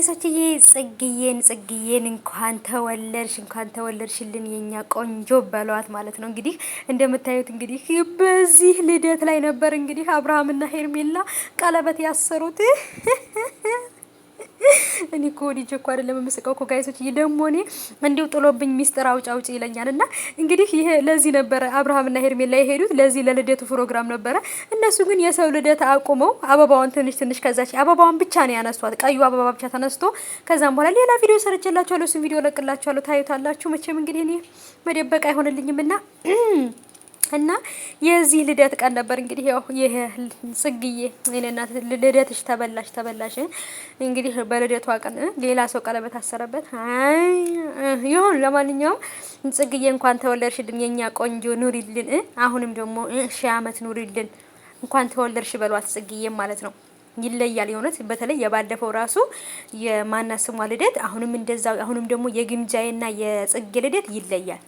ጋይሶችዬ ጽግዬን እንኳን ተወለድሽልን የኛ ቆንጆ በሏት ማለት ነው። እንግዲህ እንደምታዩት እንግዲህ በዚህ ልደት ላይ ነበር እንግዲህ አብርሃምና ሄርሜላ ቀለበት ያሰሩት። እኔ እኮ ልጅ እኮ አይደለም የምስቀው እኮ ጋይሶች ደግሞ እኔ እንዲሁ ጥሎብኝ ሚስጥር አውጪ ይለኛል። እና እንግዲህ ይሄ ለዚህ ነበረ አብርሃምና ሄርሜላ የሄዱት ለዚህ ለልደቱ ፕሮግራም ነበረ። እነሱ ግን የሰው ልደት አቁመው አበባውን ትንሽ ከዛች አበባውን ብቻ ነው ያነሷት፣ ቀዩ አበባ ብቻ ተነስቶ ከዛም በኋላ ሌላ ቪዲዮ ሰርቼላችኋለሁ። እሱን ቪዲዮ ለቅላችኋለሁ፣ ታዩታላችሁ። መቼም እንግዲህ እኔ መደበቅ አይሆንልኝምና እና የዚህ ልደት ቀን ነበር እንግዲህ ያው ይሄ ጽግዬ እኔና ልደትሽ ተበላሽ እንግዲህ በልደቷ ቀን ሌላ ሰው ቀለበት አሰረበት። ይሁን ለማንኛውም ጽግዬ እንኳን ተወለድሽልን የኛ ቆንጆ ኑሪልን፣ አሁንም ደግሞ 1000 ዓመት ኑሪልን፣ እንኳን ተወለድሽ በሏት ጽግዬ ማለት ነው። ይለያል የሆነት በተለይ የባለፈው ራሱ የማና ስሟ ልደት አሁንም እንደዛ፣ አሁንም ደግሞ የግምጃዬና የጽጌ ልደት ይለያል።